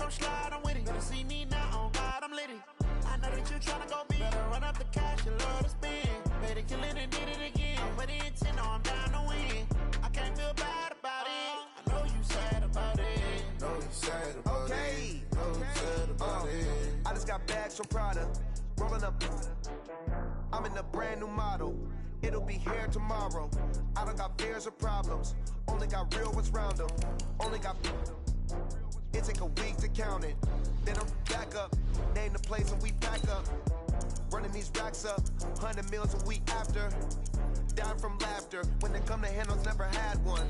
come slide, I'm with it. Better see me now, on God, I'm litty. I know that you tryna go big. Better run up the cash, you love to spend. Better kill it and did it again. But the intent, no, I'm down to win. I can't feel bad about it. I know you sad about it. Know you sad about it. Know you sad about it. I just got bags from Prada. Rolling up. I'm in a brand new model. It'll be here tomorrow. I don't got fears or problems. Only got real ones round them. Only got. It take a week to count it. Then I'm back up. Name the place and we pack up. Running these racks up. 100 meals a week after. Down from laughter. When they come to handles, never had one.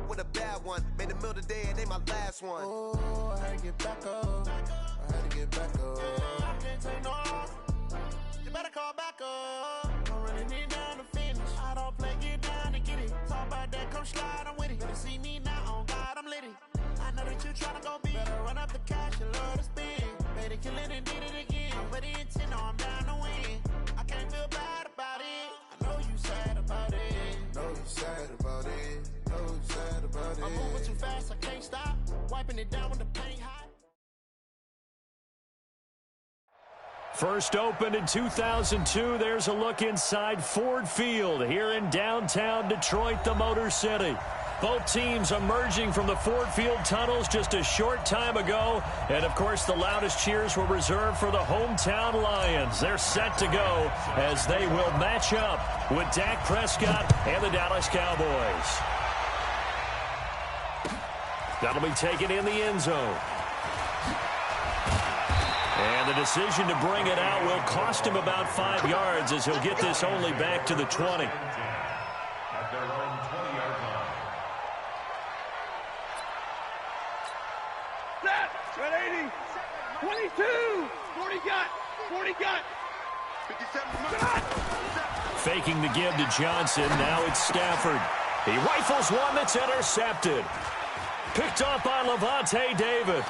With a bad one. Made a meal today and ain't my last one. Oh, I had to get back up. I had to get back up. I can't take no loss. You better call back up. I'm running it down to finish. I don't play, get down and get it. Talk about that, come slide, I'm with it. Better see me now, on God, I'm litty. I know that you tryna go big. Better run up the cash, you love to spend. Better kill it and did it again. But the intent, no, I'm down to win. I can't feel bad about it. I know you sad about it. Know you sad about it. Know you sad about it. I'm moving too fast, I can't stop. Wiping it down with the paint hot. First opened in 2002, there's a look inside Ford Field here in downtown Detroit, the Motor City. Both teams emerging from the Ford Field tunnels just a short time ago. And, of course, the loudest cheers were reserved for the hometown Lions. They're set to go as they will match up with Dak Prescott and the Dallas Cowboys. That'll be taken in the end zone. And the decision to bring it out will cost him about 5 yards as he'll get this only back to the 20. At their own 20-yard line. Set! 180! 22! 40 got! 57 Faking the give to Johnson. Now it's Stafford. He rifles one that's intercepted. Picked off by Levante David.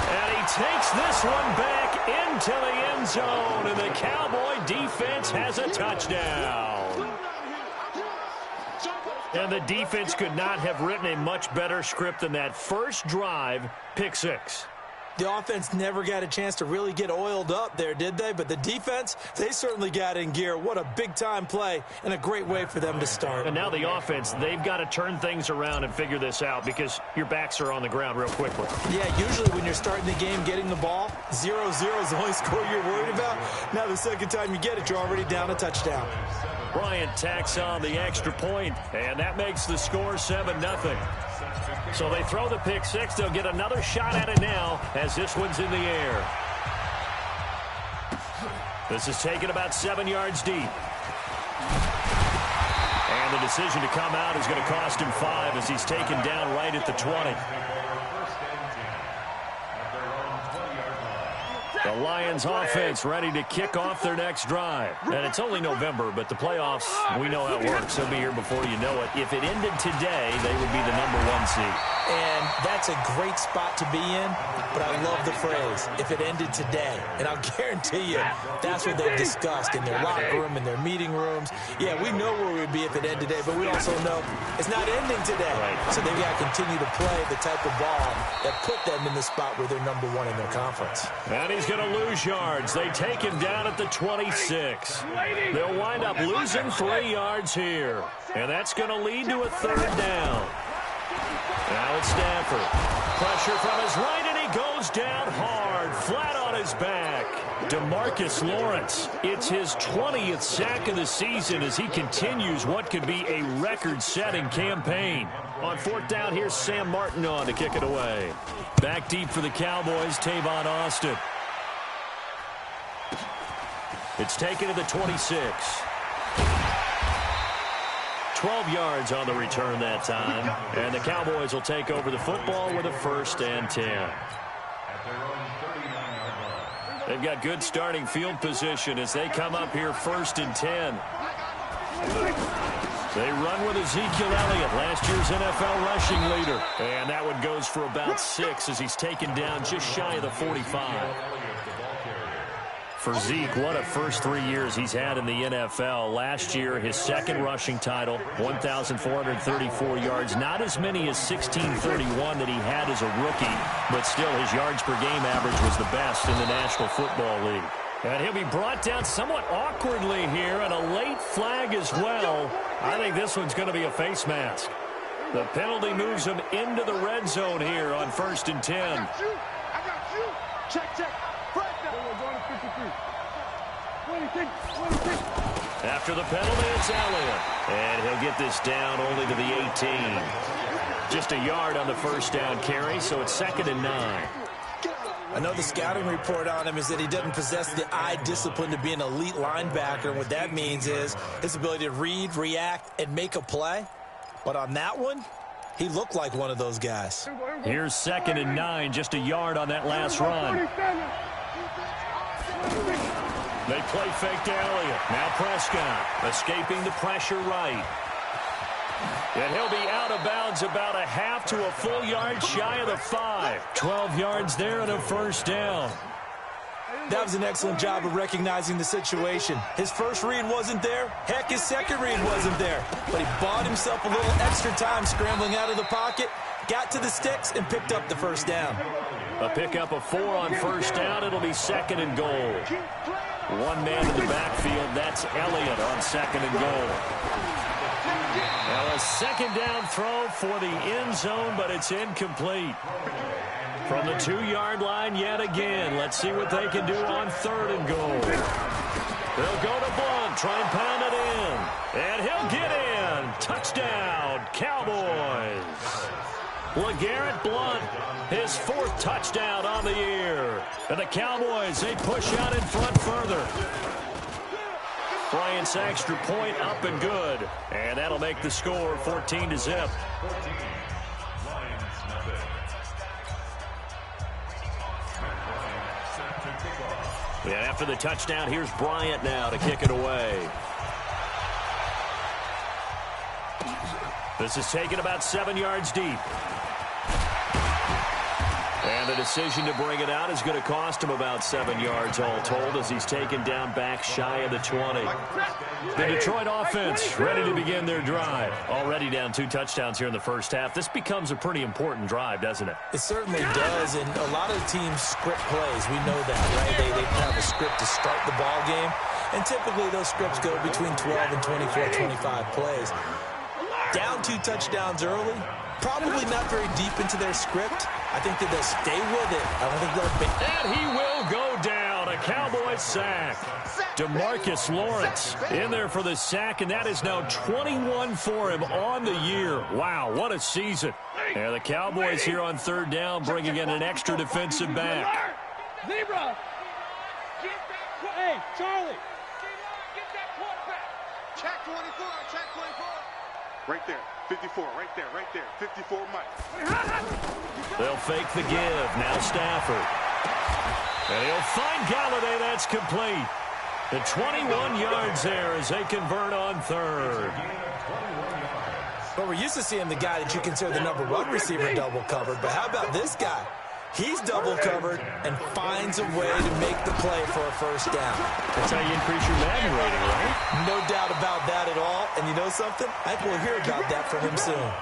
And he takes this one back into the end zone, and the Cowboy defense has a touchdown. And the defense could not have written a much better script than that. First drive, pick six. The offense never got a chance to really get oiled up there, did they? But the defense, they certainly got in gear. What a big-time play and a great way for them to start. And now the offense, they've got to turn things around and figure this out because your backs are on the ground real quickly. Yeah, usually when you're starting the game getting the ball, 0-0 is the only score you're worried about. Now the second time you get it, you're already down a touchdown. Bryant tacks on the extra point, and that makes the score 7-0. So they throw the pick six. They'll get another shot at it now as this one's in the air. This is taken about 7 yards deep. And the decision to come out is going to cost him 5 as he's taken down right at the 20. The Lions offense ready to kick off their next drive. And it's only November, but the playoffs, we know how it works. They'll be here before you know it. If it ended today, they would be the #1 seed. And that's a great spot to be in, but I love the phrase, if it ended today. And I'll guarantee you, that's what they've discussed in their locker room, in their meeting rooms. Yeah, we know where we'd be if it ended today, but we also know it's not ending today. Right. So they've got to continue to play the type of ball that put them in the spot where they're #1 in their conference. And he's going to lose yards. They take him down at the 26. They'll wind up losing 3 yards here. And that's going to lead to a third down. Now it's Stafford. Pressure from his right, and he goes down hard, flat on his back. DeMarcus Lawrence, it's his 20th sack of the season as he continues what could be a record-setting campaign. On fourth down, here's Sam Martin on to kick it away. Back deep for the Cowboys, Tavon Austin. It's taken to the 26. 12 yards on the return that time. And the Cowboys will take over the football with a 1st and 10. They've got good starting field position as they come up here 1st and 10. They run with Ezekiel Elliott, last year's NFL rushing leader. And that one goes for about 6 as he's taken down just shy of the 45. For Zeke, what a first 3 years he's had in the NFL. Last year, his second rushing title, 1,434 yards. Not as many as 1,631 that he had as a rookie, but still his yards per game average was the best in the National Football League. And he'll be brought down somewhat awkwardly here, and a late flag as well. I think this one's going to be a face mask. The penalty moves him into the red zone here on 1st and 10. I got you. Check. Flag down. Going to 53. 26. After the penalty, it's Elliott. And he'll get this down only to the 18. Just a yard on the first down carry, so it's 2nd and 9. I know the scouting report on him is that he doesn't possess the eye discipline to be an elite linebacker. And what that means is his ability to read, react, and make a play. But on that one, he looked like one of those guys. Here's 2nd and 9, just a yard on that last run. They play fake to Elliott. Now Prescott escaping the pressure right. And he'll be out of bounds about a half to a full yard shy of the 5. 12 yards there and a first down. That was an excellent job of recognizing the situation. His first read wasn't there. Heck, his second read wasn't there. But he bought himself a little extra time scrambling out of the pocket, got to the sticks, and picked up the first down. A pickup of 4 on first down. It'll be 2nd and goal. One man in the backfield. That's Elliott on 2nd and goal. Now a second down throw for the end zone, but it's incomplete. From the 2-yard line yet again. Let's see what they can do on 3rd and goal. They'll go to Blunt, try and pound it in. And he'll get in. Touchdown, Cowboys. LeGarrette Blunt, his 4th touchdown on the year. And the Cowboys, they push out in front further. Bryant's extra point up and good. And that'll make the score 14-0. Yeah, after the touchdown, here's Bryant now to kick it away. This is taken about 7 yards deep. And the decision to bring it out is going to cost him about 7 yards all told as he's taken down back shy of the 20. The Detroit offense ready to begin their drive. Already down 2 touchdowns here in the first half. This becomes a pretty important drive, doesn't it? It certainly does, and a lot of teams script plays. We know that, right? They have a script to start the ball game, and typically those scripts go between 12 and 24, 25 plays. Down 2 touchdowns early, probably not very deep into their script. I think that they'll stay with it. I don't think they'll... And he will go down. A Cowboys sack. DeMarcus Lawrence in there for the sack, and that is now 21 for him on the year. Wow, what a season. And the Cowboys here on 3rd down bringing in an extra defensive back. Zebra! Hey, Charlie! Get that quarterback! Check 24, check 24. Right there, 54, right there, 54 Mike. They'll fake the give. Now Stafford. And he'll find Galladay. That's complete. The 21 yards there as they convert on 3rd. But we're used to seeing the guy that you consider the #1 receiver double covered. But how about this guy? He's double covered and finds a way to make the play for a first down. That's how you increase your Madden rating, right? No doubt about that at all. And you know something? I think we'll hear about that from him soon.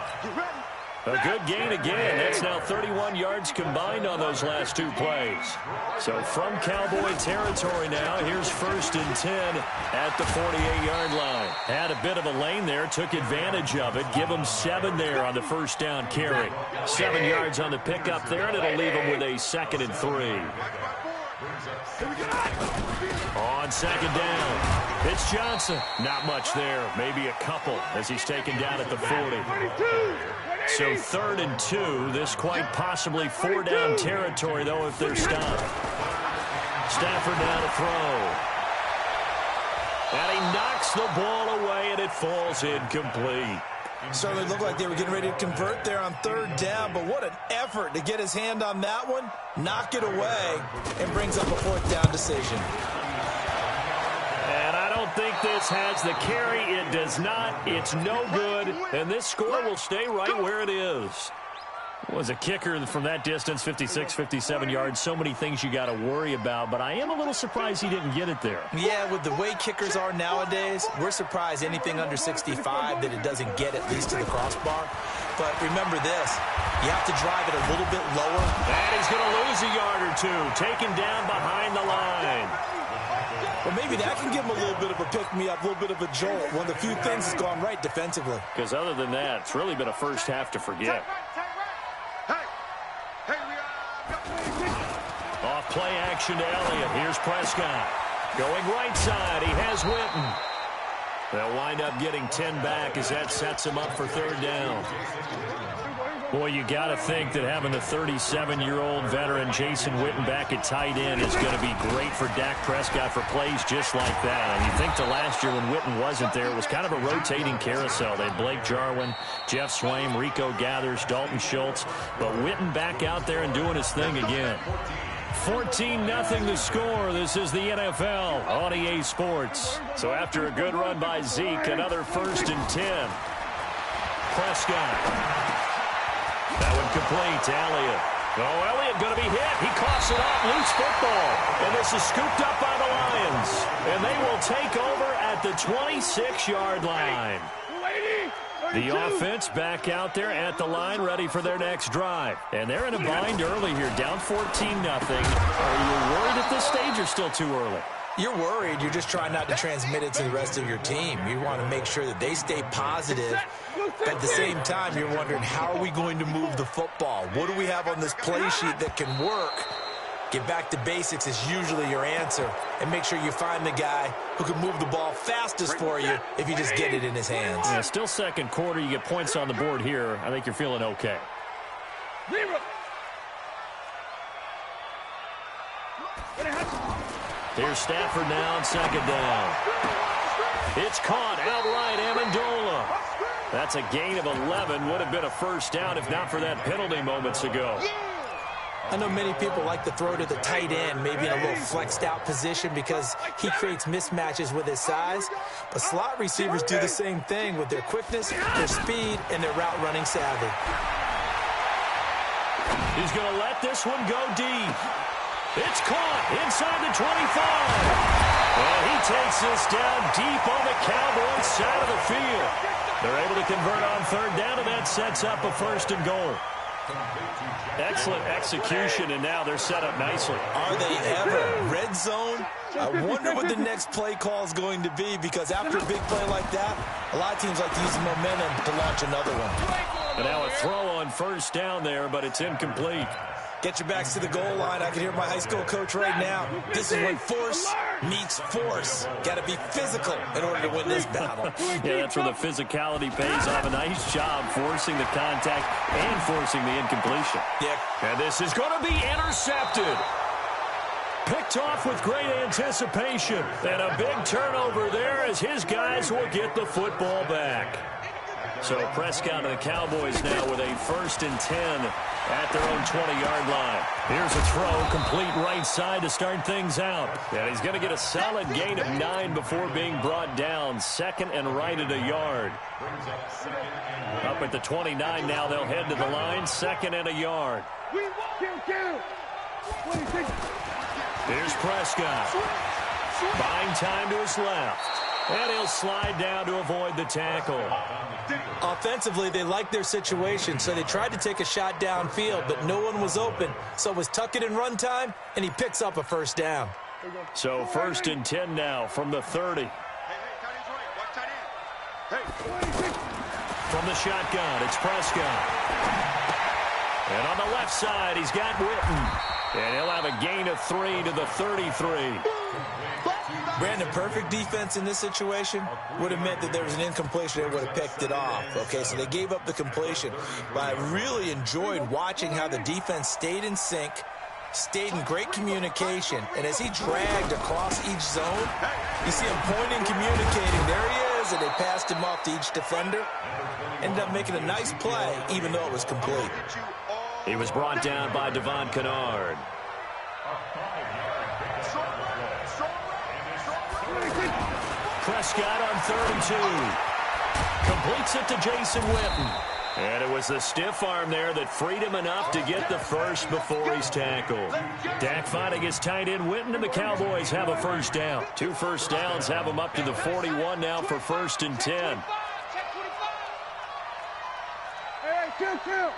A good gain again. That's now 31 yards combined on those last 2 plays. So from Cowboy territory now, here's 1st and 10 at the 48-yard line. Had a bit of a lane there, took advantage of it. Give them 7 there on the first down carry. 7 yards on the pickup there, and it'll leave them with a 2nd and 3. On 2nd down, it's Johnson. Not much there, maybe a couple as he's taken down at the 40. So 3rd and 2, this quite possibly 4-down territory, though, if they're stopped. Stafford now to throw. And he knocks the ball away, and it falls incomplete. Certainly looked like they were getting ready to convert there on 3rd down, but what an effort to get his hand on that one, knock it away, and brings up a 4th down decision. And I don't think this has the carry. It does not. It's no good. And this score will stay right where it is. Was a kicker from that distance, 56, 57 yards. So many things you got to worry about, but I am a little surprised he didn't get it there. Yeah, with the way kickers are nowadays, we're surprised anything under 65 that it doesn't get at least to the crossbar. But remember this, you have to drive it a little bit lower. And he's going to lose a yard or two, taken down behind the line. Well, maybe that can give him a little bit of a pick-me-up, a little bit of a jolt. One of the few things that's gone right defensively. Because other than that, it's really been a first half to forget. Off play action to Elliott. Here's Prescott. Going right side. He has Witten. They'll wind up getting 10 back as that sets him up for third down. Boy, you got to think that having the 37-year-old veteran Jason Witten back at tight end is going to be great for Dak Prescott for plays just like that. And you think to last year when Witten wasn't there, it was kind of a rotating carousel. They had Blake Jarwin, Jeff Swaim, Rico Gathers, Dalton Schultz. But Witten back out there and doing his thing again. 14-0 the score. This is the NFL on EA Sports. So after a good run by Zeke, another 1st and 10. Prescott. That one complete to Elliott. Oh, Elliott going to be hit. He coughs it up. Loose football. And this is scooped up by the Lions. And they will take over at the 26-yard line. The offense back out there at the line, ready for their next drive. And they're in a bind early here, down 14-0. Are you worried at this stage or still too early? You're worried. You're just trying not to transmit it to the rest of your team. You want to make sure that they stay positive. But at the same time, you're wondering, how are we going to move the football? What do we have on this play sheet that can work? Get back to basics is usually your answer. And make sure you find the guy who can move the ball fastest for you if you just get it in his hands. Yeah, still second quarter. You get points on the board here. I think you're feeling okay. Here's Stafford now on second down. It's caught outright, Amendola. That's a gain of 11. Would have been a first down if not for that penalty moments ago. I know many people like to throw to the tight end, maybe in a little flexed out position because he creates mismatches with his size. But slot receivers do the same thing with their quickness, their speed, and their route running savvy. He's going to let this one go deep. It's caught inside the 25. And he takes this down deep on the Cowboys side of the field. They're able to convert on third down, and that sets up a 1st and goal. Excellent execution, and now they're set up nicely. Are they ever? Red zone? I wonder what the next play call is going to be, because after a big play like that, a lot of teams like to use the momentum to launch another one. And now a throw on first down there, but it's incomplete. Get your backs to the goal line. I can hear my high school coach right now. This is when force meets force. Got to be physical in order to win this battle. Yeah, that's where the physicality pays off. A nice job forcing the contact and forcing the incompletion. Yeah. And this is going to be intercepted. Picked off with great anticipation. And a big turnover there as his guys will get the football back. So Prescott and the Cowboys now with a 1st and 10 at their own 20-yard line. Here's a throw, complete right side to start things out. And he's going to get a solid gain of 9 before being brought down. 2nd and right at a yard. Up at the 29 now, they'll head to the line. 2nd and a yard. Here's Prescott. Buying time to his left. And he'll slide down to avoid the tackle. Offensively, they liked their situation, so they tried to take a shot downfield, but no one was open. So it was tuck it in run time, and he picks up a 1st down. So 1st and 10 now from the 30. From the shotgun, it's Prescott. And on the left side, he's got Witten. And he'll have a gain of 3 to the 33. Brandon, perfect defense in this situation would have meant that there was an incompletion. They would have picked it off. Okay, so they gave up the completion. But I really enjoyed watching how the defense stayed in sync, stayed in great communication. And as he dragged across each zone, you see him pointing, communicating. There he is, and they passed him off to each defender. Ended up making a nice play, even though it was complete. He was brought down by Devon Kennard. Prescott on 32. Completes it to Jason Witten. And it was the stiff arm there that freed him enough to get the first before he's tackled. Dak finding his tight end Witten, and the Cowboys have a first down. 2 first downs have them up to the 41 now for 1st and 10. Hey, kill.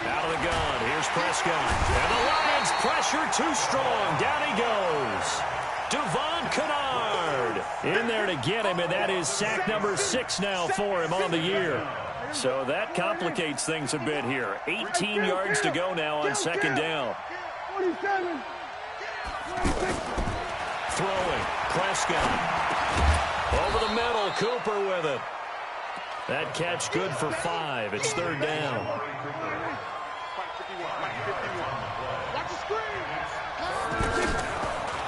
Out of the gun, here's Prescott. And the Lions pressure too strong. Down he goes. Devon Kennard in there to get him, and that is sack number 6 now for him on the year. So that complicates things a bit here. 18 yards to go now on 2nd down. 47. Throwing, Prescott. Over the middle, Cooper with it. That catch good for 5. It's 3rd down. Watch the screen.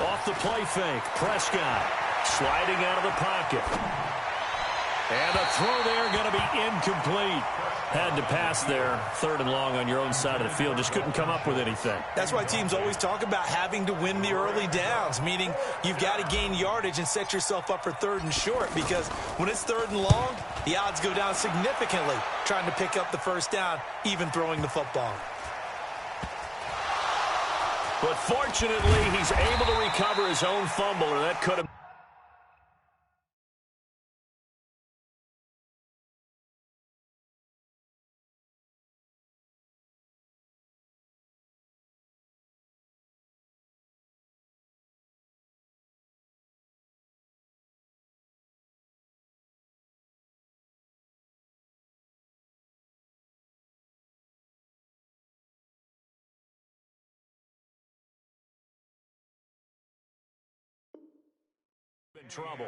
Off the play fake, Prescott sliding out of the pocket. And a throw there going to be incomplete. Had to pass there, 3rd and long on your own side of the field. Just couldn't come up with anything. That's why teams always talk about having to win the early downs, meaning you've got to gain yardage and set yourself up for 3rd and short, because when it's 3rd and long, the odds go down significantly trying to pick up the first down, even throwing the football. But fortunately, he's able to recover his own fumble, or that could have... in trouble.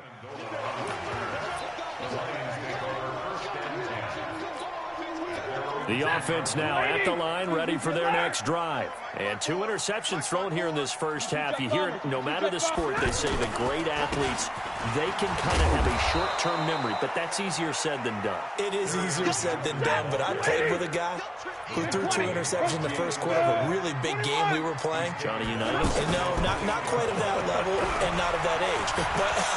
The offense now at the line, ready for their next drive. And 2 interceptions thrown here in this first half. You hear it, no matter the sport, they say the great athletes, they can kind of have a short-term memory, but that's easier said than done. It is easier said than done, but I played with a guy who threw 2 interceptions in the first quarter of a really big game we were playing. Johnny United? No, not quite of that level and not of that age. But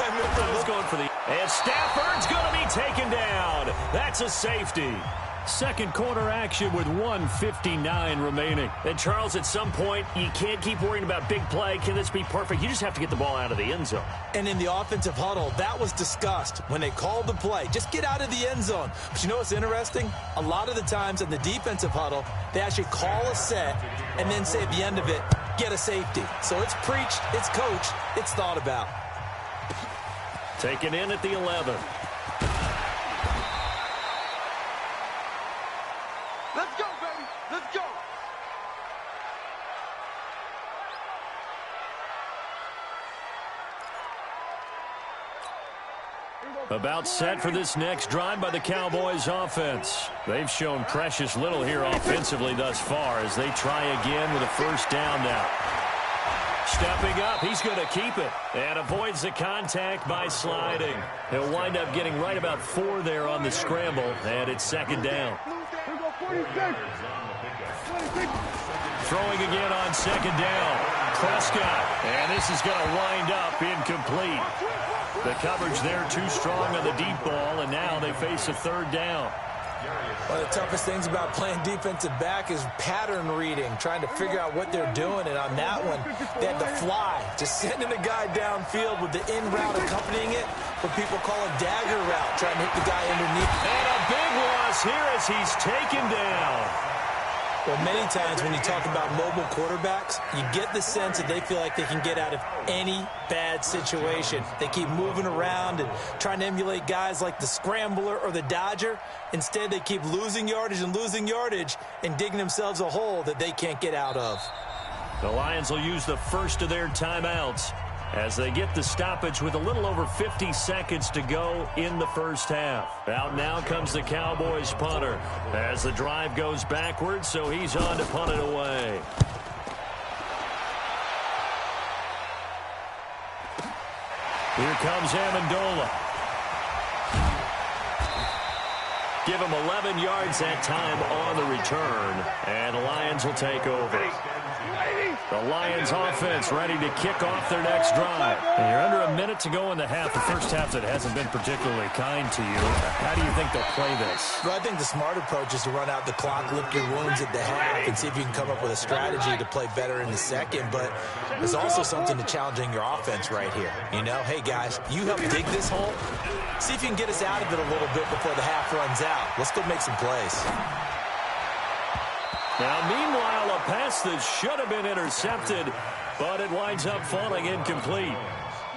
I remember I was going for the... And Stafford's going to be taken down. That's a safety. Second quarter action with 1:59 remaining. And Charles, at some point, you can't keep worrying about big play. Can this be perfect? You just have to get the ball out of the end zone. And in the offensive huddle, that was discussed when they called the play. Just get out of the end zone. But you know what's interesting? A lot of the times in the defensive huddle, they actually call a set and then say at the end of it, get a safety. So it's preached, it's coached, it's thought about. Taken in at the 11. Let's go, baby. Let's go. About set for this next drive by the Cowboys offense. They've shown precious little here offensively thus far as they try again with a first down now. Stepping up, he's going to keep it and avoids the contact by sliding. He'll wind up getting right about 4 there on the scramble, and it's 2nd down. Throwing again on 2nd down. Prescott, and this is going to wind up incomplete. The coverage there too strong on the deep ball, and now they face a 3rd down. One of the toughest things about playing defensive back is pattern reading, trying to figure out what they're doing. And on that one, they had to fly, just sending a guy downfield with the in route accompanying it, what people call a dagger route, trying to hit the guy underneath. And a big loss here as he's taken down. Well, many times when you talk about mobile quarterbacks, you get the sense that they feel like they can get out of any bad situation. They keep moving around and trying to emulate guys like the scrambler or the dodger. Instead, they keep losing yardage and digging themselves a hole that they can't get out of. The Lions will use the first of their timeouts as they get the stoppage with a little over 50 seconds to go in the first half. Out now comes the Cowboys punter as the drive goes backwards, so he's on to punt it away. Here comes Amendola. Give him 11 yards that time on the return, and the Lions will take over. The Lions offense ready to kick off their next drive. And you're under a minute to go in the half. The first half that hasn't been particularly kind to you. How do you think they'll play this? Well, I think the smart approach is to run out the clock, lick your wounds at the half, and see if you can come up with a strategy to play better in the second. But there's also something to challenging your offense right here. You know, hey, guys, you help dig this hole. See if you can get us out of it a little bit before the half runs out. Let's go make some plays. Now, meanwhile, a pass that should have been intercepted, but it winds up falling incomplete.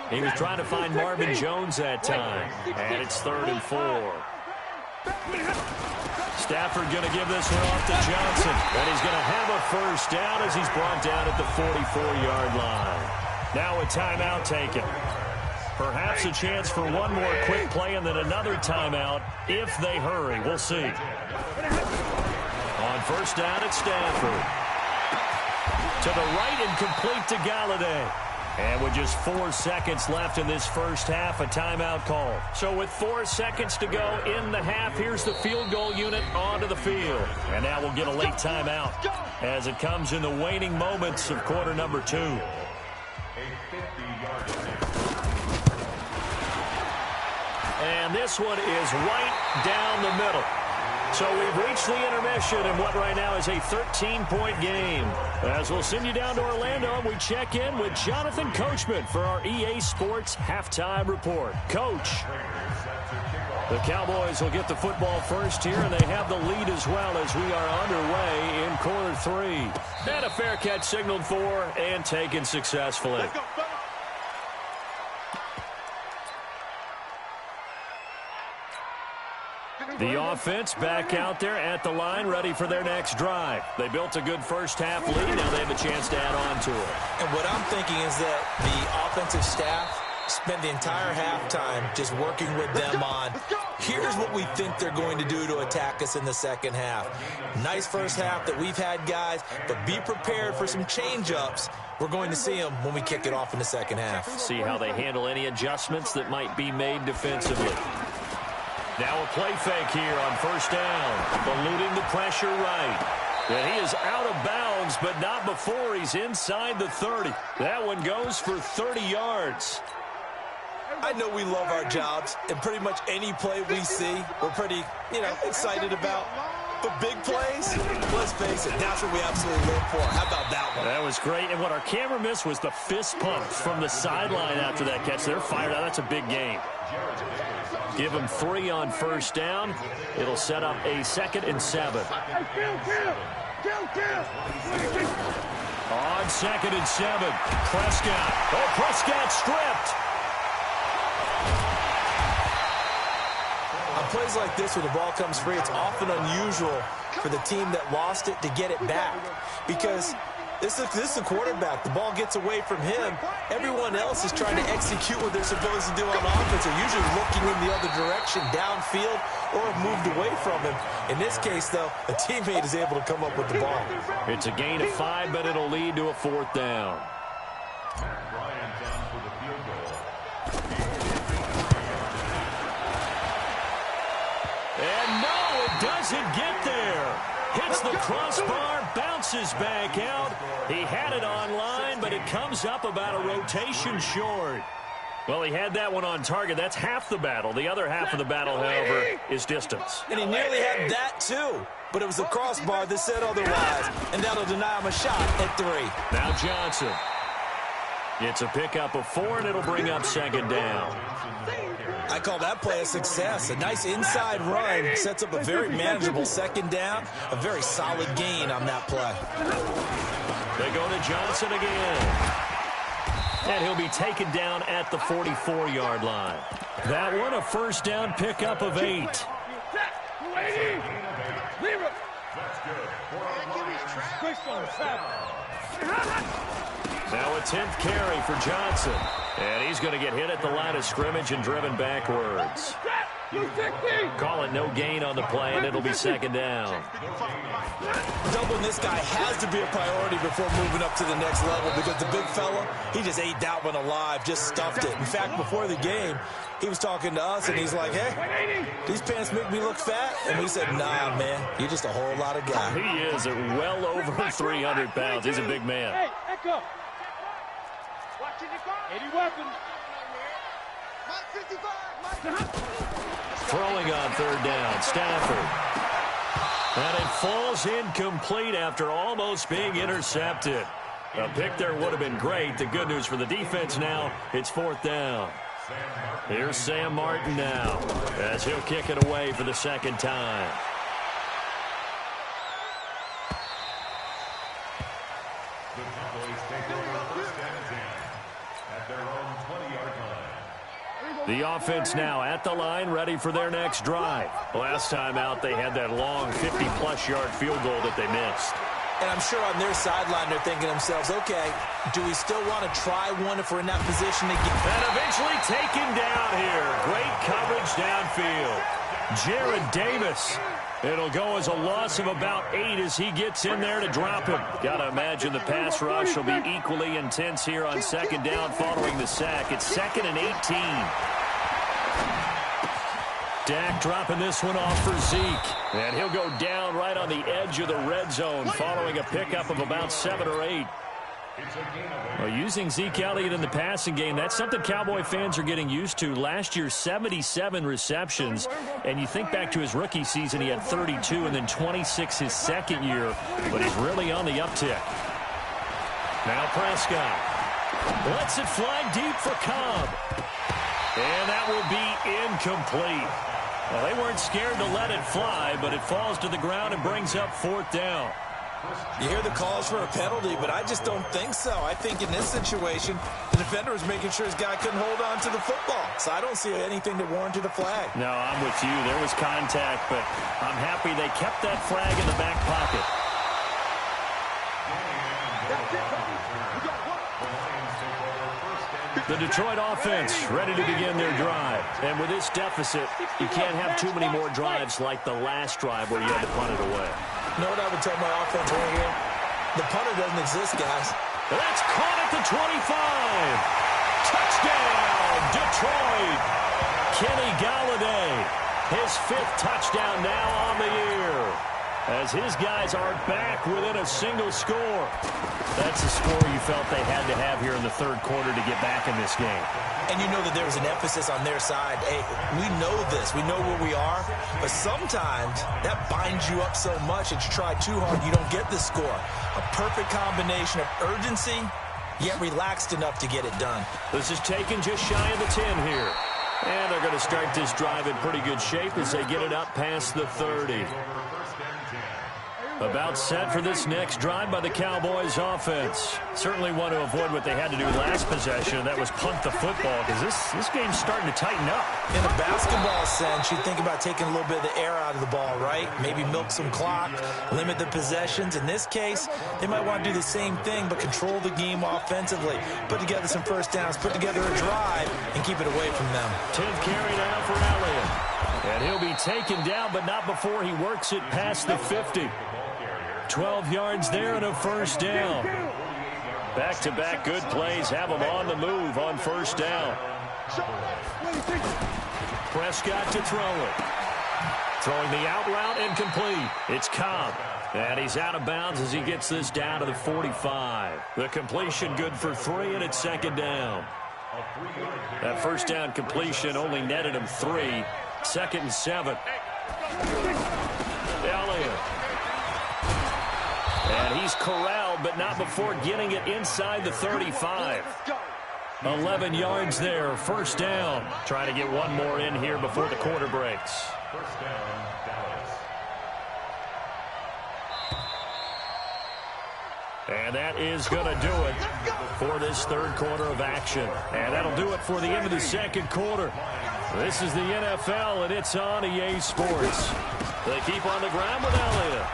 He was trying to find Marvin Jones that time, and it's 3rd and 4. Stafford going to give this one off to Johnson, and he's going to have a first down as he's brought down at the 44-yard line. Now a timeout taken. Perhaps a chance for one more quick play and then another timeout if they hurry. We'll see. On first down, it's Stafford. To the right and complete to Galladay. And with just 4 seconds left in this first half, a timeout call. So with 4 seconds to go in the half, here's the field goal unit onto the field. And now we'll get a late timeout as it comes in the waning moments of quarter number 2. And this one is right down the middle. So we've reached the intermission in what right now is a 13-point game. As we'll send you down to Orlando, we check in with Jonathan Coachman for our EA Sports Halftime Report. Coach, the Cowboys will get the football first here, and they have the lead as well as we are underway in quarter 3. And a fair catch signaled for and taken successfully. Let's go, fella. The offense back out there at the line, ready for their next drive. They built a good first half lead. Now they have a chance to add on to it. And what I'm thinking is that the offensive staff spent the entire halftime just working with them on, here's what we think they're going to do to attack us in the second half. Nice first half that we've had, guys, but be prepared for some change-ups. We're going to see them when we kick it off in the second half. See how they handle any adjustments that might be made defensively. Now a play fake here on first down, eluding the pressure right. And he is out of bounds, but not before he's inside the 30. That one goes for 30 yards. I know we love our jobs, and pretty much any play we see, we're pretty, excited about. But big plays, let's face it, that's what we absolutely live for. How about that one? That was great, and what our camera missed was the fist pump from the sideline after that catch. They're fired out. That's a big game. Give them 3 on first down. It'll set up a 2nd and 7. On 2nd and 7, Prescott. Oh, Prescott stripped. On plays like this, when the ball comes free, it's often unusual for the team that lost it to get it back. Because this is the quarterback. The ball gets away from him. Everyone else is trying to execute what they're supposed to do on offense. They're usually looking in the other direction, downfield, or have moved away from him. In this case, though, a teammate is able to come up with the ball. It's a gain of 5, but it'll lead to a 4th down. And no, it doesn't get there. Hits the crossbar, bounces back out. He had it online, but it comes up about a rotation short. Well, he had that one on target. That's half the battle. The other half of the battle, however, is distance. And he nearly had that, too. But it was the crossbar that said otherwise, and that'll deny him a shot at 3. Now Johnson. It's a pickup of 4, and it'll bring up 2nd down. I call that play a success. A nice inside run sets up a very manageable 2nd down. A very solid gain on that play. They go to Johnson again. And he'll be taken down at the 44-yard line. That one, a first down pickup of 8. Now a 10th carry for Johnson. And he's going to get hit at the line of scrimmage and driven backwards. Call it no gain on the play, and it'll be second down. Doubling this guy has to be a priority before moving up to the next level because the big fella, he just ate that one alive, just stuffed it. In fact, before the game, he was talking to us, and he's like, hey, these pants make me look fat? And we said, nah, man, you're just a whole lot of guy. He is at well over 300 pounds. He's a big man. Hey, echo. Any weapons? Throwing on third down, Stafford. And it falls incomplete after almost being intercepted. A pick there would have been great. The good news for the defense now, it's fourth down. Here's Sam Martin now as he'll kick it away for the second time. The Cowboys take over first and 10 at their own 20-yard line. The offense now at the line, ready for their next drive. Last time out, they had that long 50-plus yard field goal that they missed. And I'm sure on their sideline they're thinking to themselves, okay, do we still want to try one if we're in that position again? And eventually taken down here. Great coverage downfield. Jared Davis. It'll go as a loss of about 8 as he gets in there to drop him. Got to imagine the pass rush will be equally intense here on second down following the sack. It's 2nd and 18. Dak dropping this one off for Zeke. And he'll go down right on the edge of the red zone following a pickup of about 7 or 8. Well, using Zeke Elliott in the passing game, that's something Cowboy fans are getting used to. Last year, 77 receptions. And you think back to his rookie season, he had 32 and then 26 his second year. But he's really on the uptick. Now Prescott lets it fly deep for Cobb. And that will be incomplete. Well, they weren't scared to let it fly, but it falls to the ground and brings up fourth down. You hear the calls for a penalty, but I just don't think so. I think in this situation, the defender was making sure his guy couldn't hold on to the football. So I don't see anything that warranted a flag. No, I'm with you. There was contact, but I'm happy they kept that flag in the back pocket. The Detroit offense ready to begin their drive. And with this deficit, you can't have too many more drives like the last drive where you had to punt it away. You know what I would tell my offense right here? The punter doesn't exist, guys. That's caught at the 25. Touchdown, Detroit. Kenny Golladay, his 5th touchdown now on the year. As his guys are back within a single score. That's the score you felt they had to have here in the third quarter to get back in this game. And you know that there was an emphasis on their side. Hey, we know this. We know where we are. But sometimes that binds you up so much that you try too hard, you don't get the score. A perfect combination of urgency, yet relaxed enough to get it done. This is taken just shy of the 10 here. And they're going to start this drive in pretty good shape as they get it up past the 30. About set for this next drive by the Cowboys offense. Certainly want to avoid what they had to do last possession, and that was punt the football, because this game's starting to tighten up. In a basketball sense, you think about taking a little bit of the air out of the ball, right? Maybe milk some clock, limit the possessions. In this case, they might want to do the same thing, but control the game offensively. Put together some first downs, put together a drive, and keep it away from them. 10th carry now for Elliott. And he'll be taken down, but not before he works it past the 50. 12 yards there and a first down. Back-to-back good plays have him on the move on first down. Prescott to throw it. Throwing the out route incomplete. It's Cobb. And he's out of bounds as he gets this down to the 45. The completion good for 3, and it's second down. That first down completion only netted him 3. 2nd and 7. Elliott. And he's corralled, but not before getting it inside the 35. 11 yards there, first down. Trying to get one more in here before the quarter breaks. First down, Dallas. And that is going to do it for this third quarter of action. And that'll do it for the end of the second quarter. This is the NFL, and it's on EA Sports. They keep on the ground with Elliott.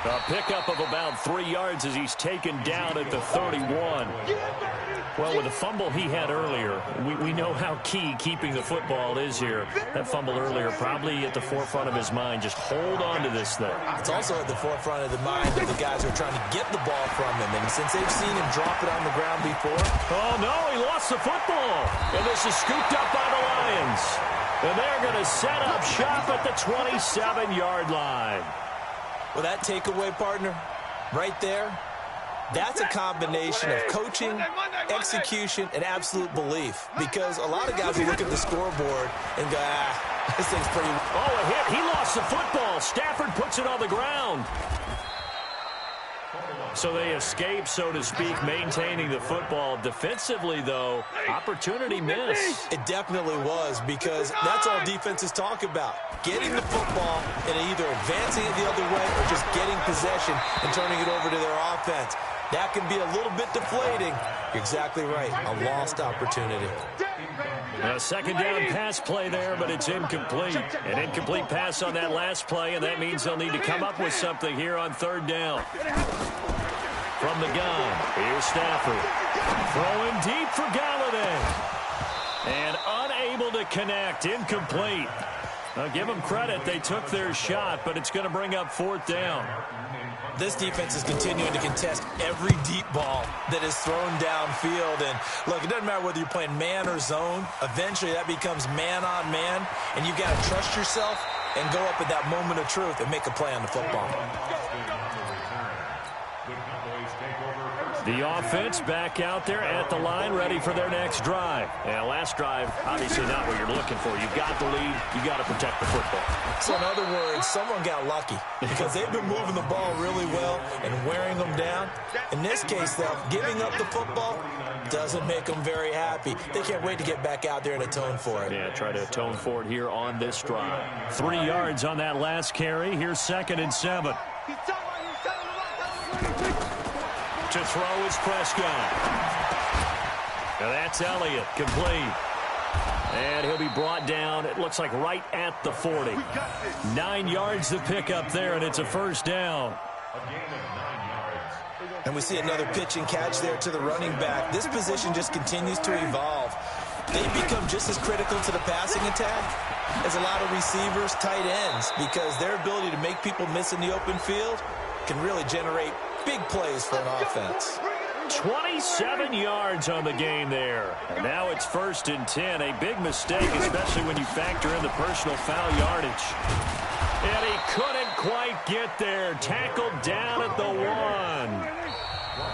A pickup of about 3 yards as he's taken down at the 31. Well, with the fumble he had earlier, we know how key keeping the football is here. That fumble earlier probably at the forefront of his mind. Just hold on to this thing. It's also at the forefront of the mind of the guys who are trying to get the ball from him. And since they've seen him drop it on the ground before. Oh, no, he lost the football. And this is scooped up by the Lions. And they're going to set up shop at the 27-yard line. Well, that takeaway, partner, right there, that's a combination of coaching, execution, and absolute belief. Because a lot of guys will look at the scoreboard and go, this thing's pretty... Oh, a hit. He lost the football. Stafford puts it on the ground. So they escape, so to speak, maintaining the football. Defensively, though, opportunity miss. It definitely was, because that's all defenses talk about. Getting the football and either advancing it the other way or just getting possession and turning it over to their offense. That can be a little bit deflating. You're exactly right. A lost opportunity. A second down pass play there, but it's incomplete. An incomplete pass on that last play, and that means they'll need to come up with something here on third down. From the gun, here's Stafford. Throwing deep for Galladay. And unable to connect. Incomplete. I'll give them credit. They took their shot, but it's going to bring up fourth down. This defense is continuing to contest every deep ball that is thrown downfield. And, look, it doesn't matter whether you're playing man or zone. Eventually, that becomes man on man, and you've got to trust yourself and go up at that moment of truth and make a play on the football. The offense back out there at the line, ready for their next drive. And last drive, obviously not what you're looking for. You've got the lead. You've got to protect the football. So in other words, someone got lucky because they've been moving the ball really well and wearing them down. In this case, though, giving up the football doesn't make them very happy. They can't wait to get back out there and atone for it. Yeah, try to atone for it here on this drive. 3 yards on that last carry. Here's 2nd and 7. To throw is Prescott. Now that's Elliott, complete. And he'll be brought down, it looks like right at the 40. 9 yards to pick up there, and it's a first down. And we see another pitch and catch there to the running back. This position just continues to evolve. They've become just as critical to the passing attack as a lot of receivers, tight ends, because their ability to make people miss in the open field can really generate big plays for an offense. 27 yards on the game there. And now it's 1st and 10. A big mistake, especially when you factor in the personal foul yardage. And he couldn't quite get there. Tackled down at the 1.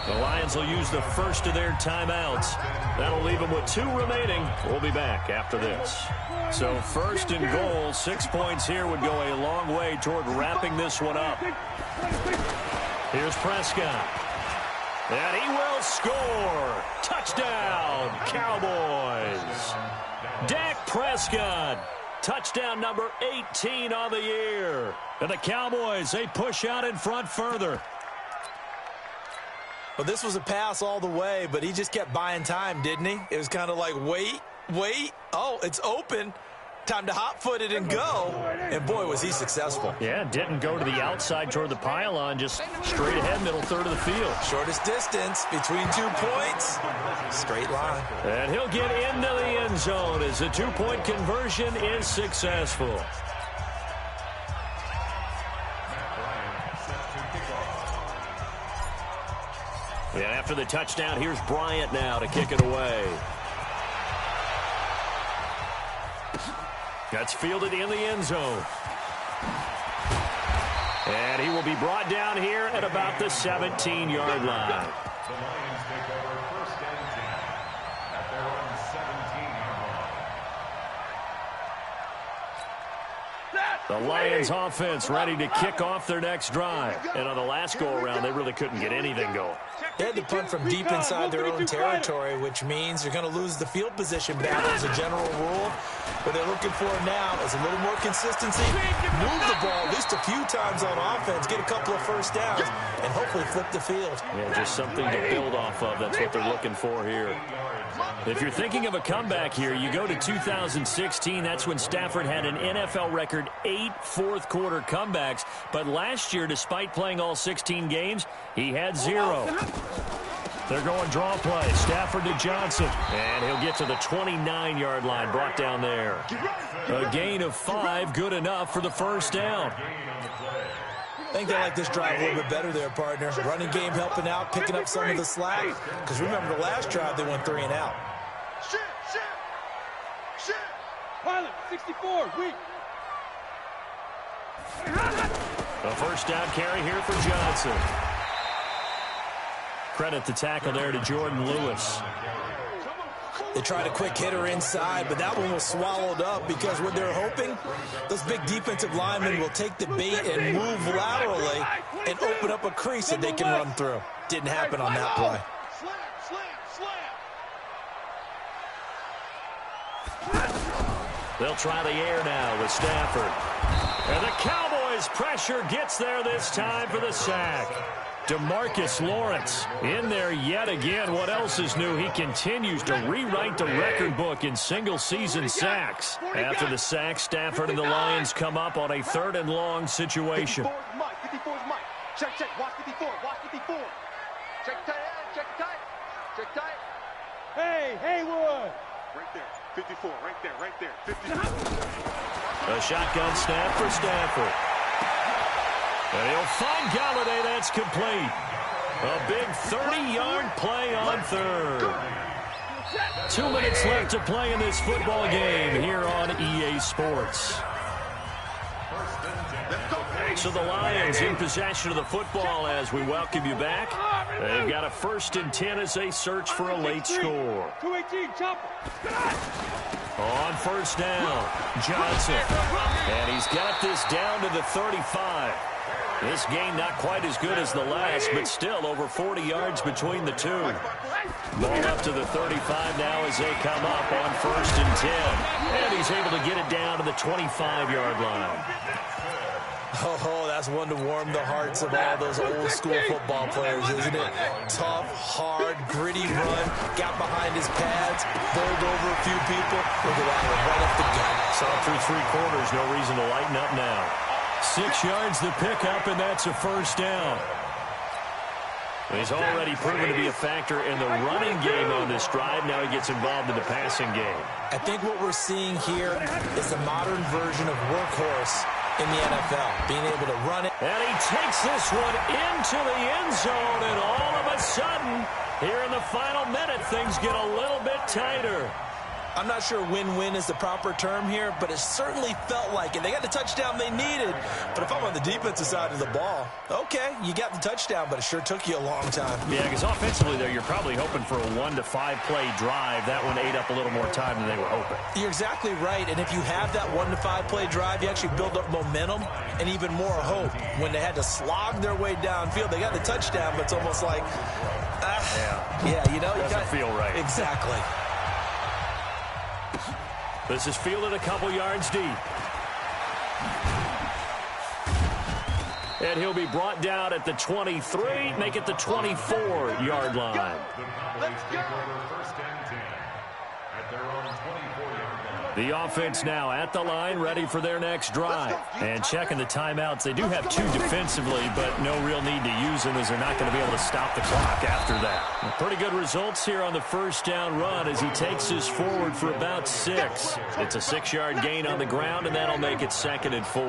The Lions will use the first of their timeouts. That'll leave them with 2 remaining. We'll be back after this. So 1st and goal, 6 points here would go a long way toward wrapping this one up. Here's Prescott. And he will score. Touchdown, Cowboys. Dak Prescott. Touchdown number 18 on the year. And the Cowboys, they push out in front further. Well, this was a pass all the way, but he just kept buying time, didn't he? It was kind of like, wait. Oh, it's open. Time to hot-foot it and go. And, boy, was he successful. Yeah, didn't go to the outside toward the pylon, just straight ahead, middle third of the field. Shortest distance between 2 points. Straight line. And he'll get into the end zone as the 2-point conversion is successful. And after the touchdown, here's Bryant now to kick it away. That's fielded in the end zone. And he will be brought down here at about the 17-yard line. The Lions take over 1st and 10 at their own 17-yard line. The Lions offense ready to kick off their next drive. And on the last go-around, they really couldn't get anything going. They had to punt from deep inside their own territory, which means you're going to lose the field position battle as a general rule. What they're looking for now is a little more consistency, move the ball at least a few times on offense, get a couple of first downs, and hopefully flip the field. Yeah, just something to build off of. That's what they're looking for here. If you're thinking of a comeback here, you go to 2016. That's when Stafford had an NFL record 8 fourth-quarter comebacks. But last year, despite playing all 16 games, he had 0. They're going draw play. Stafford to Johnson. And he'll get to the 29-yard line, brought down there. A gain of 5, good enough for the first down. I think they like this drive a little bit better there, partner. Running game helping out, picking up some of the slack. Because remember, the last drive, they went 3 and out. Pilot, 64, weak. A first down carry here for Johnson. Credit the tackle there to Jordan Lewis. They tried a quick hitter inside, but that one was swallowed up because what they're hoping, those big defensive linemen will take the bait and move laterally and open up a crease that they can run through. Didn't happen on that play. They'll try the air now with Stafford. And the Cowboys pressure gets there this time for the sack. DeMarcus Lawrence in there yet again. What else is new? He continues to rewrite the record book in single-season sacks. After the sack, Stafford and the Lions come up on a 3rd and long situation. 54 is Mike. 54 is Mike. Check, watch 54, watch 54. Check tight, check tight. Hey, Haywood. Right there. 54, right there. 54. A shotgun snap for Stafford. And he'll find Galladay. That's complete. A big 30-yard play on 3rd. 2 minutes left to play in this football game here on EA Sports. So the Lions in possession of the football as we welcome you back. They've got a 1st and 10 as they search for a late score. 218, chopper. On first down, Johnson. And he's got this down to the 35. This game not quite as good as the last, but still over 40 yards between the two. Ball up to the 35 now as they come up on 1st and 10. And he's able to get it down to the 25-yard line. Oh, that's one to warm the hearts of all those old-school football players, isn't it? Tough, hard, gritty run, got behind his pads, bowled over a few people. Look at that one, right up the gut. Saw through 3 quarters, no reason to lighten up now. 6 yards the pickup, and that's a first down. He's already proven to be a factor in the running game on this drive. Now he gets involved in the passing game. I think what we're seeing here is a modern version of workhorse in the NFL, being able to run it. And he takes this one into the end zone, and all of a sudden, here in the final minute, things get a little bit tighter. I'm not sure win-win is the proper term here, but it certainly felt like it. They got the touchdown they needed, but if I'm on the defensive side of the ball, okay, you got the touchdown, but it sure took you a long time. Yeah, because offensively there, you're probably hoping for a 1 to 5 play drive. That one ate up a little more time than they were hoping. You're exactly right, and if you have that 1 to 5 play drive, you actually build up momentum and even more hope. When they had to slog their way downfield, they got the touchdown, but it's almost like, you know, doesn't feel right. Exactly. This is fielded a couple yards deep. And he'll be brought down at the 23, make it the 24-yard line. The offense now at the line, ready for their next drive. And checking the timeouts. They do have 2 defensively, but no real need to use them as they're not going to be able to stop the clock after that. Pretty good results here on the first down run as he takes us forward for about 6. It's a 6-yard gain on the ground, and that'll make it 2nd and 4.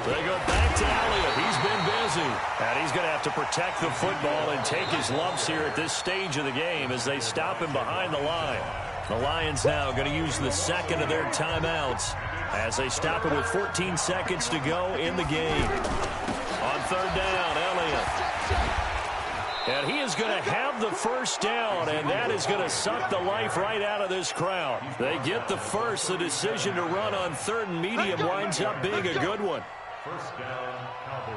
They go back to Elliott. He's been busy. And he's going to have to protect the football and take his lumps here at this stage of the game as they stop him behind the line. The Lions now going to use the 2nd of their timeouts as they stop him with 14 seconds to go in the game. On 3rd down, Elliott. And he is going to have the first down, and that is going to suck the life right out of this crowd. They get the first. The decision to run on 3rd and medium winds up being a good one. First down, Cowboys.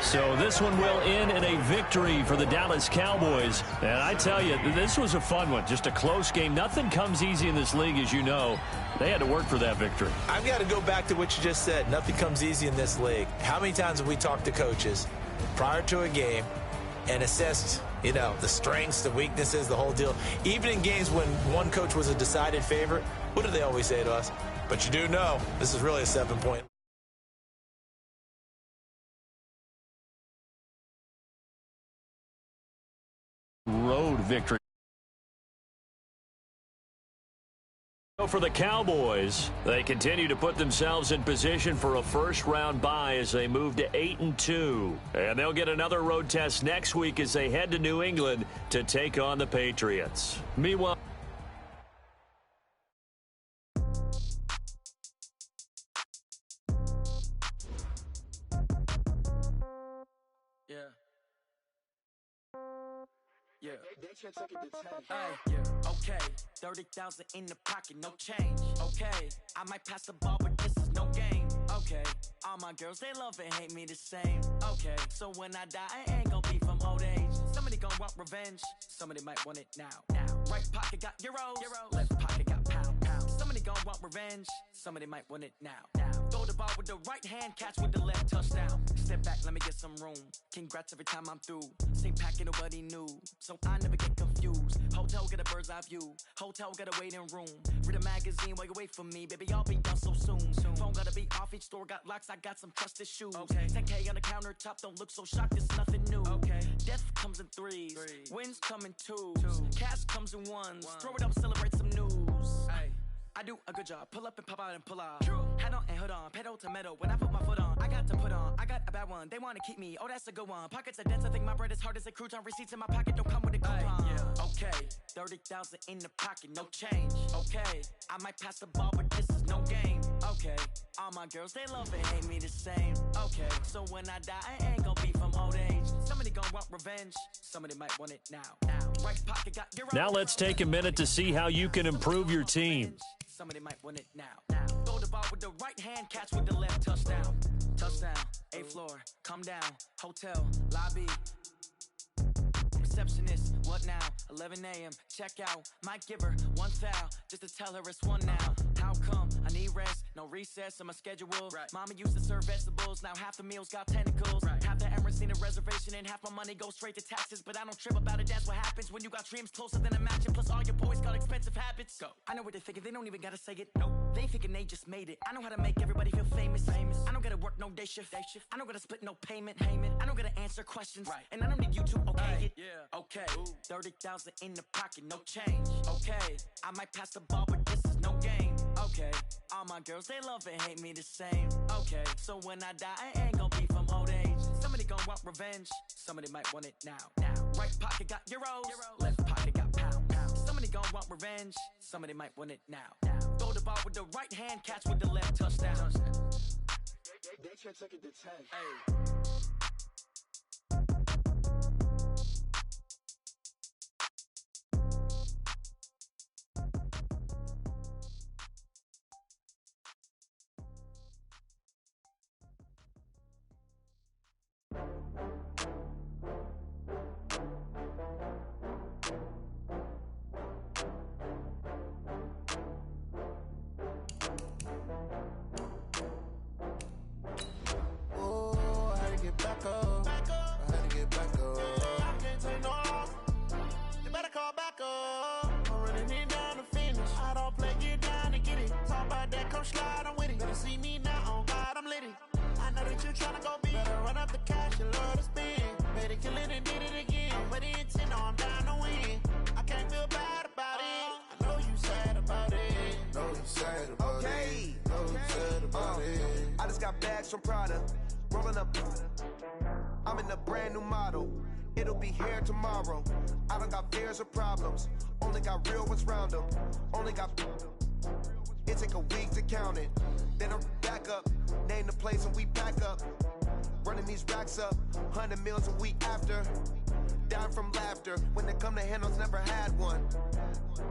So this one will end in a victory for the Dallas Cowboys. And I tell you, this was a fun one. Just a close game. Nothing comes easy in this league, as you know. They had to work for that victory. I've got to go back to what you just said. Nothing comes easy in this league. How many times have we talked to coaches prior to a game and assessed, you know, the strengths, the weaknesses, the whole deal? Even in games when one coach was a decided favorite, what do they always say to us? But you do know this is really a 7-point road victory. For the Cowboys, they continue to put themselves in position for a first-round bye as they move to 8-2. And they'll get another road test next week as they head to New England to take on the Patriots. Meanwhile, Yeah. Hey, yeah. Okay, 30,000 in the pocket, no change. Okay, I might pass the ball, but this is no game. Okay, all my girls, they love and hate me the same. Okay, so when I die, I ain't gon' be from old age. Somebody gon' want revenge, somebody might want it now. Right pocket got euros, left pocket got pound. Somebody gon' want revenge, somebody might want it now. Throw the ball with the right hand, catch with the left, touchdown. Step back, let me get some room. Congrats every time I'm through. Same packet, nobody knew, so I never get confused. Hotel get a bird's eye view, hotel get a waiting room. Read a magazine while you wait for me, baby, I'll be done so soon. Phone gotta be off, each store got locks, I got some trusted shoes. 10K on the countertop, don't look so shocked, it's nothing new. Death comes in threes, wins come in twos, cash comes in ones. Throw it up, celebrate some news. I do a good job, pull up and pop out and pull out. Hat on and hood on, pedal to metal. When I put my foot on, I got to put on. I got a bad one, they wanna keep me, oh that's a good one. Pockets are dense, I think my bread is hard as a crouton. Receipts in my pocket don't come with a coupon. Okay, 30,000 in the pocket, no change. Okay, I might pass the ball, but this is no game. Okay, all my girls, they love and hate me the same. Okay, so when I die, I ain't gon' be from old age. Somebody gon' want revenge, somebody might want it now. Right pocket got euros. Now let's take a minute to see how you can improve your team. Somebody might want it now. Throw the ball with the right hand, catch with the left, touchdown. Touchdown, 8th floor, come down, hotel, lobby. Receptionist, what now? 11 a.m., check out. Might give her one foul, just to tell her it's one now. How come? I need rest, no recess in my schedule. Mama used to serve vegetables, now half the meals got tentacles. Half the Emirates need a reservation and half my money goes straight to taxes. But I don't trip about it, that's what happens when you got dreams closer than a match. And plus all your boys got expensive habits. Go. I know what they're thinking, they don't even gotta say it. Nope. They thinking they just made it. I know how to make everybody feel famous. I don't gotta work no day shift. I don't gotta split no payment. I don't gotta answer questions. And I don't need you to okay it. Okay, 30,000 in the pocket, no change. Okay, I might pass the ball, but this is no game. Okay, all my girls, they love and hate me the same. Okay, so when I die, I ain't gon' be from old age. Somebody gon' want revenge, somebody might want it now. Right pocket got euros, left pocket got pound. Somebody gon' want revenge, somebody might want it now. Throw the ball with the right hand, catch with the left, touchdown. They can't take it to 10. Hey. Tryna go be better run up the cash and love to spend. Made it, kill it and did it again. But the intent, no, I'm down to win. I can't feel bad about it. I know you sad about it. Know you sad about it. Know you sad about it. I just got bags from Prada, rolling up. I'm in a brand new model. It'll be here tomorrow. I don't got fears or problems. Only got real ones round them. Only got. It take a week to count it. Then I'm back up. Name the place and we pack up. Running these racks up. 100 meals a week after. Down from laughter. When they come to handles, never had one.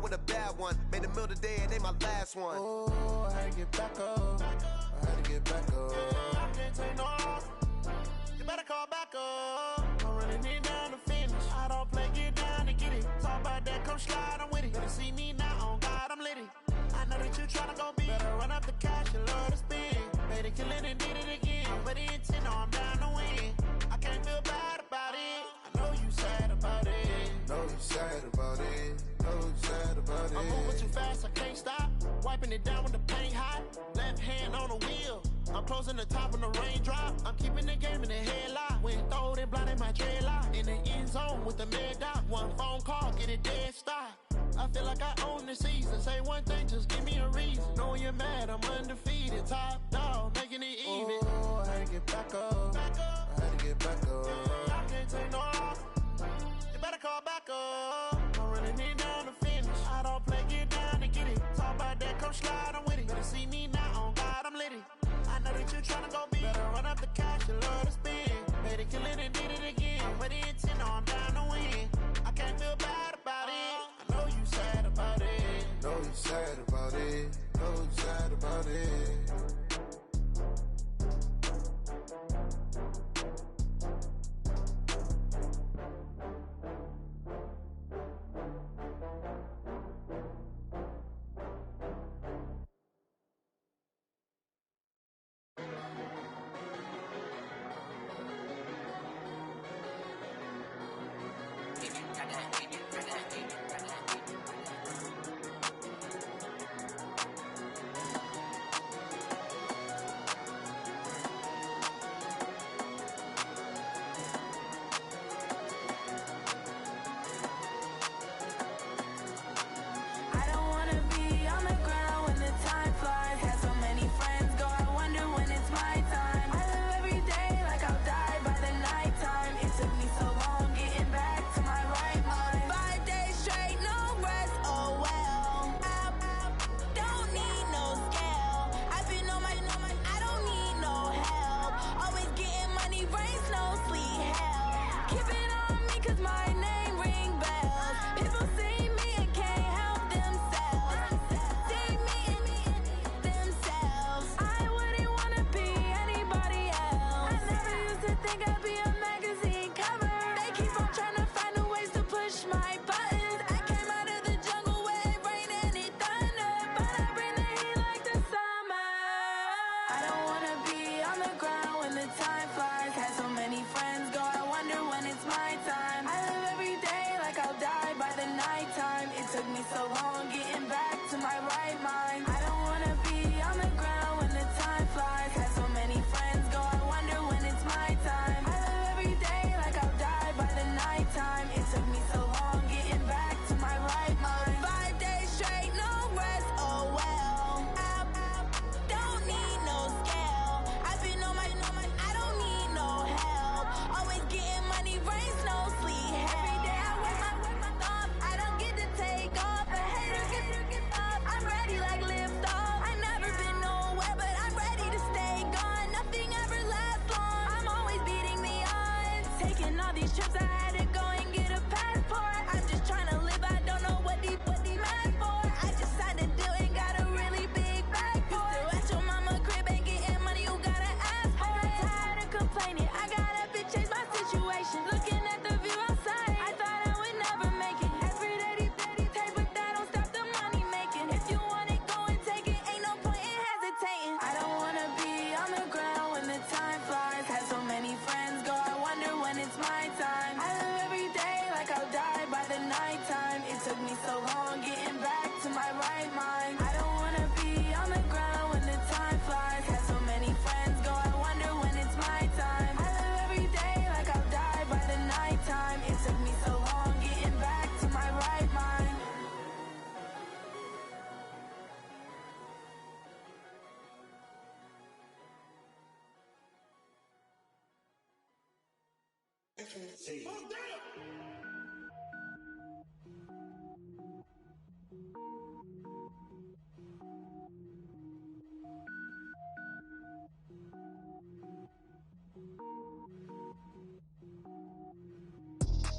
With a bad one. Made a meal today and they my last one. Oh, I had to get back up. I had to get back up. I can't take no loss. You better call back up. I'm running it down to finish. I don't play, get down to get it. Talk about that, come slide, I'm with it. Better see me now, on God, I'm litty. I know that you tryna go be. Better run up the cash and love to spend. Made it, kill it and did it again. But the intent, no, I'm down to win. I can't feel bad about it. I know you sad about it. Know you sad about it. Know you sad about it. I'm moving too fast, I can't stop. Wiping it down when the paint hot. Left hand on the wheel. I'm closing the top when the raindrop. I'm keeping the game in the headlock. When throwed and blinding my dreadlock. In the end zone with the mid dot. One phone call, get it dead stop. I feel like I own the season. Say one thing, just give me a reason. Knowing you're mad, I'm undefeated. Top dog, making it even. Oh, I had to get back up. I had to get back up. I can't take no off. You better call back up. I'm running it down to finish. I don't play, get down and get it. Talk about that, come slide, I'm with it. Better see me now, on God, I'm litty. I know that you tryna go big. Better run up the cash, you love to spend. Made it, kill it, and did it again. With the intent, I'm down to win. I can't feel bad about it. I know you sad about it. Know you sad about it. Know you sad about it.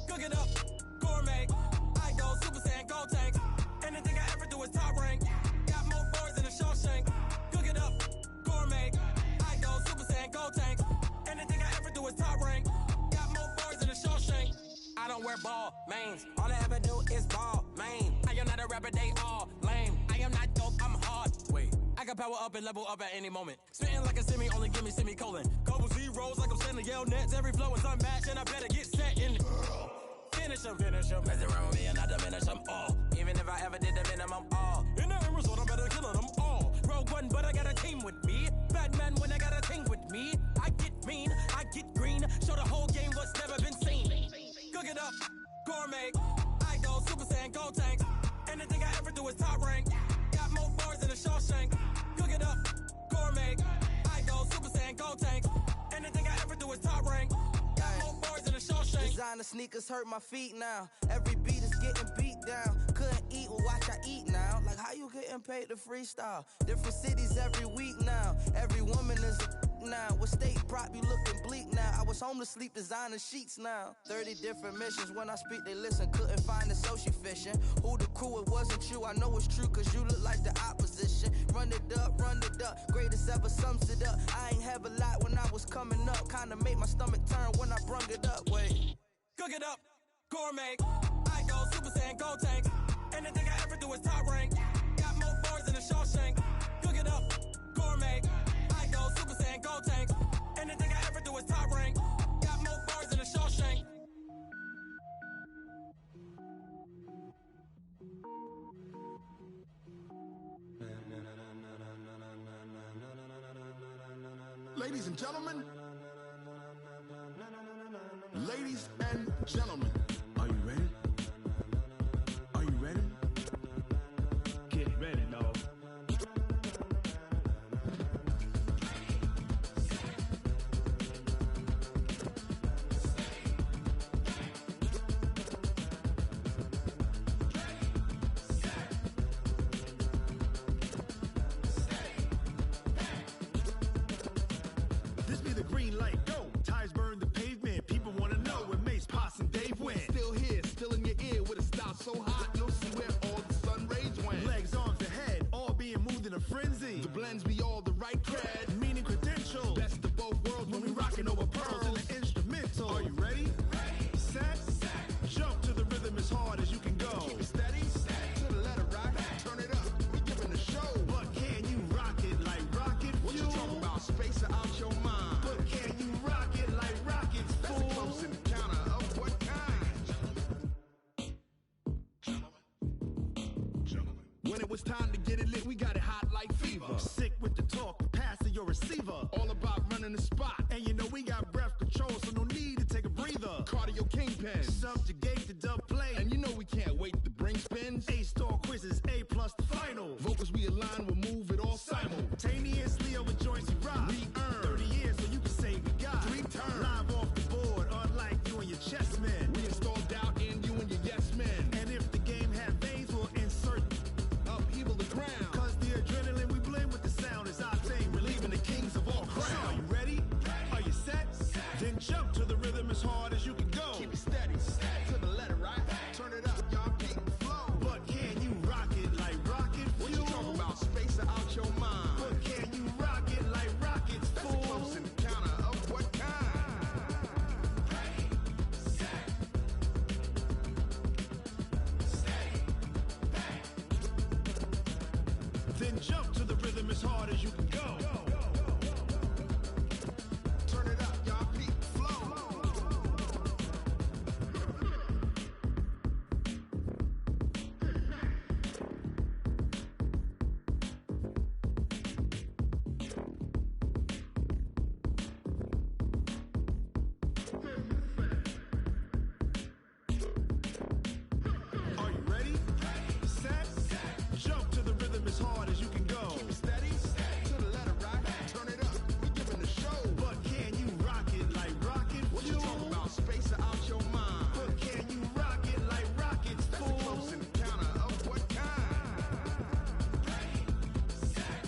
Cook it up, gourmet. I go Super Saiyan, gold tank. Anything I ever do is top rank. Got more boards than a Shawshank. Cook it up, gourmet. I go Super Saiyan, gold tank. Anything I ever do is top rank. Got more boards than a Shawshank. I don't wear ball mains. All I ever do is ball main. I am not a rapper, they all lame. I am not dope, I'm hard. Wait, I can power up and level up at any moment. Spitting like a semi, only give me semicolon. Couple zeros like I'm sending yell nets. Every flow is unmatched and I better get set in. Finish them. Mess around with me and I diminish them all. Even if I ever did the minimum all. In the end result, I'm better killing them all. Rogue One, but I got a team with me. Batman when I got a team with me. I get mean, I get green. Show the whole game what's never been seen. Cook it up. gourmet. I go Super Saiyan, go tanks. Anything I ever do is top rank. Got more bars than a Shawshank. Cook it up, gourmet. I go Super Saiyan, go tanks. Anything I ever do is top rank. Got more bars than a Shawshank. Designer sneakers hurt my feet now. Every beat is getting beat down. Couldn't eat, well watch I eat now. Like how you getting paid to freestyle? Different cities every week now. Every woman is a now. What state prop you looking bleak now? I was homeless, sleep designer sheets now. 30 different missions. When I speak, they listen. Couldn't find the social fishing. Who the crew? It wasn't you. I know it's true, cause you look like the opposition. Run it up, greatest ever sums it up. I ain't have a lot when I was coming up. Kinda made my stomach turn when I brung it up. Wait. Cook it up, gourmet. I go Super Saiyan, go tank. Anything I ever do is top rank. Got more bars than a Shawshank. Cook it up, gourmet. I go Super Saiyan, go tank. Anything I ever do is top rank. Got more bars than a Shawshank. Ladies and gentlemen, ladies and gentlemen, are you ready? Are you ready? Get ready, dog. This be the green light, go. Tires burn the pavement. People wanna know where Mace, Potts, and Dave went. Still here, still in your ear with a style so hot, you'll see where all the sun rays went. Legs, arms, and head, all being moved in a frenzy. The blends be all the right cred, meaning credentials. Best of both worlds when we rockin' over pearls in the instrumental. Are you ready? Ready. Set. Jump to the rhythm as hard as you can go. Keep it steady. To the letter right. Turn it up. We giving the show. But can you rock it like rocket fuel? What you talking about? Space out your mind. But can you rock it like rockets, fool? That's a close encounter of what kind? When it was time to get it lit, we got it hot like fever. Sick with the talk, passing your receiver. All about running the spot. And you know we got breath control, so no need to take a breather. Cardio kingpin, subjugate the dub play. And you know we can't wait to bring spins. A-star quizzes, A+ the final. Vocals we align, we'll move it all simultaneously over joints we rock. We earn 30 years, so you can say we got 3 turns. Live off the board, unlike you and your chess men. We install doubt in you and your yes men. And if the game had veins, we'll insert upheaval the ground. Cause the adrenaline we blend with the sound is our thing, relieving the kings of all crowns. So are you ready? Are you set? Then jump to the rhythm as hard as you can go. Keep it steady, to the letter right. Turn it up, y'all keep the flow. But can you rock it like rocket fuel? What you talking about? Space out your mind. But can you rock it like rockets, fool? That's a close encounter of what kind? Ready, set, steady, bang. Then jump to the rhythm as hard as you can go. Turn it up, y'all keep the flow. Are you ready? Set. Jump to the rhythm as hard as you can go. Keep it steady. To the letter right. Turn it up. We giving the show. But can you rock it like rocket fuel? What you talking about? Space out your mind. But can you rock it like rockets, fool? That's a close encounter of what kind? Ready, set,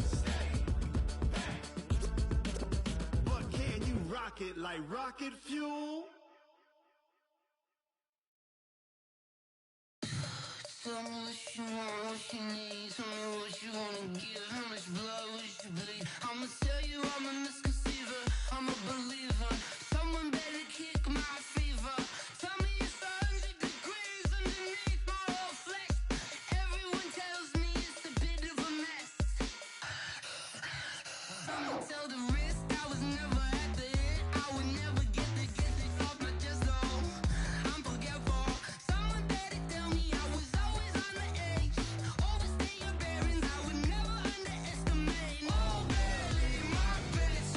steady, bang. But can you rock it like rocket fuel? Tell me what you want, what you need. Tell me what you wanna give. How much blood would you bleed? I'ma tell you I'm a misconceiver. I'm a believer. Someone better kick my fever. Tell me it's 100 degrees underneath my whole flesh. Everyone tells me it's a bit of a mess. I'ma tell the risk I was never at the end. I would never get the off my chest though. I'm forgetful. Someone better tell me I was always on the edge. Overstay your bearings, I would never underestimate. Oh, barely, my best.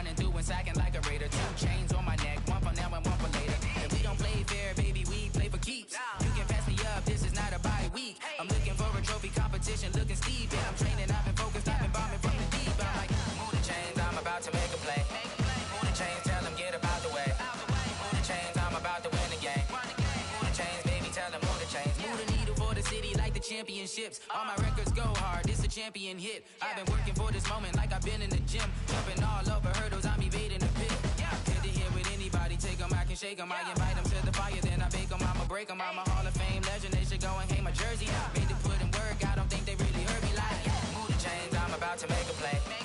championships. All my records go hard, this a champion hit. I've been working for this moment like I've been in the gym. Jumping all over hurdles, I'm evading the pit. Head to head with anybody, take them, I can shake them. I invite them to the fire, then I bake them, I'ma break them. I'm a Hall of Fame legend, they should go and hang my jersey. Made to put in work, I don't think they really heard me like. Move the chains, I'm about to make a play.